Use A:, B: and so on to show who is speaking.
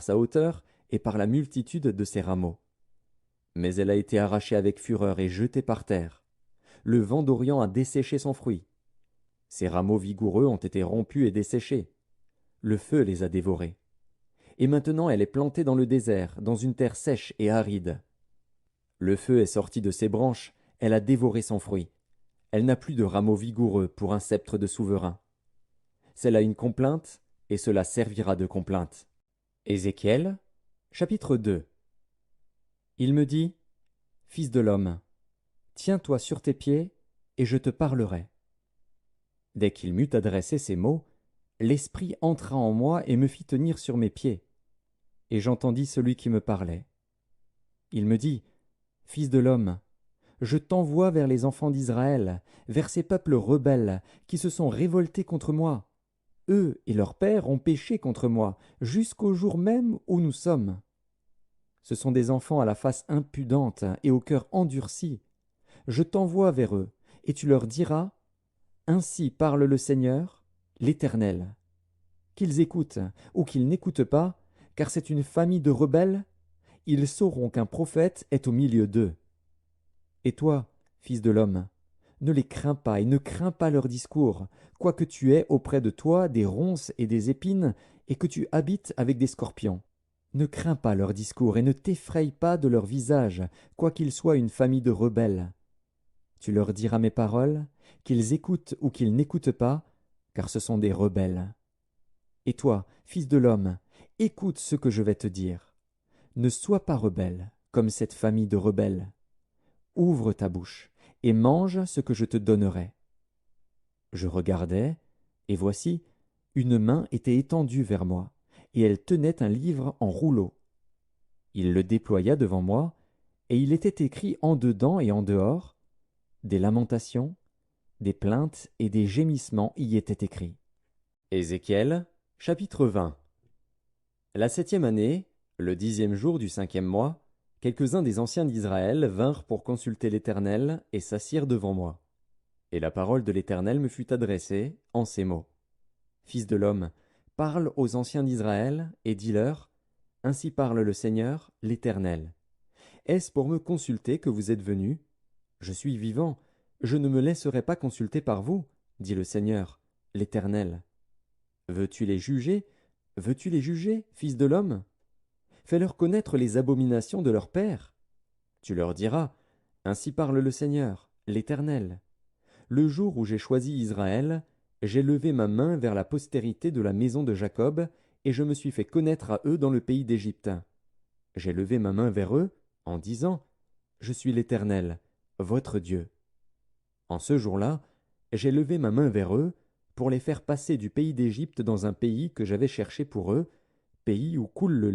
A: sa hauteur et par la multitude de ses rameaux. Mais elle a été arrachée avec fureur et jetée par terre. Le vent d'Orient a desséché son fruit. Ses rameaux vigoureux ont été rompus et desséchés. Le feu les a dévorés. Et maintenant elle est plantée dans le désert, dans une terre sèche et aride. Le feu est sorti de ses branches, elle a dévoré son fruit. Elle n'a plus de rameaux vigoureux pour un sceptre de souverain. C'est là une complainte, et cela servira de complainte. Ézéchiel, chapitre 2. Il me dit, Fils de l'homme, tiens-toi sur tes pieds, et je te parlerai. Dès qu'il m'eut adressé ces mots, l'Esprit entra en moi et me fit tenir sur mes pieds. Et j'entendis celui qui me parlait. Il me dit, Fils de l'homme, je t'envoie vers les enfants d'Israël, vers ces peuples rebelles qui se sont révoltés contre moi. Eux et leurs pères ont péché contre moi, jusqu'au jour même où nous sommes. Ce sont des enfants à la face impudente et au cœur endurci. Je t'envoie vers eux, et tu leur diras, Ainsi parle le Seigneur, l'Éternel. Qu'ils écoutent ou qu'ils n'écoutent pas, car c'est une famille de rebelles, ils sauront qu'un prophète est au milieu d'eux. Et toi, fils de l'homme, ne les crains pas et ne crains pas leur discours, quoique tu aies auprès de toi des ronces et des épines, et que tu habites avec des scorpions. Ne crains pas leur discours et ne t'effraie pas de leur visage, quoiqu'ils soient une famille de rebelles. Tu leur diras mes paroles, qu'ils écoutent ou qu'ils n'écoutent pas, car ce sont des rebelles. Et toi, fils de l'homme, écoute ce que je vais te dire. Ne sois pas rebelle, comme cette famille de rebelles. Ouvre ta bouche, et mange ce que je te donnerai. Je regardai, et voici, une main était étendue vers moi, et elle tenait un livre en rouleau. Il le déploya devant moi, et il était écrit en dedans et en dehors, des lamentations, des plaintes et des gémissements y étaient écrits. Ézéchiel, chapitre 20. La 7e année, le 10e jour du 5e mois, quelques-uns des anciens d'Israël vinrent pour consulter l'Éternel et s'assirent devant moi. Et la parole de l'Éternel me fut adressée en ces mots. Fils de l'homme, parle aux anciens d'Israël et dis-leur, Ainsi parle le Seigneur, l'Éternel. Est-ce pour me consulter que vous êtes venus? Je suis vivant, je ne me laisserai pas consulter par vous, dit le Seigneur, l'Éternel. Veux-tu les juger? Veux-tu les juger, fils de l'homme? Fais-leur connaître les abominations de leurs pères. Tu leur diras, Ainsi parle le Seigneur, l'Éternel. Le jour où j'ai choisi Israël, j'ai levé ma main vers la postérité de la maison de Jacob, et je me suis fait connaître à eux dans le pays d'Égypte. J'ai levé ma main vers eux, en disant, Je suis l'Éternel, votre Dieu. En ce jour-là, j'ai levé ma main vers eux, pour les faire passer du pays d'Égypte dans un pays que j'avais cherché pour eux, pays où coule le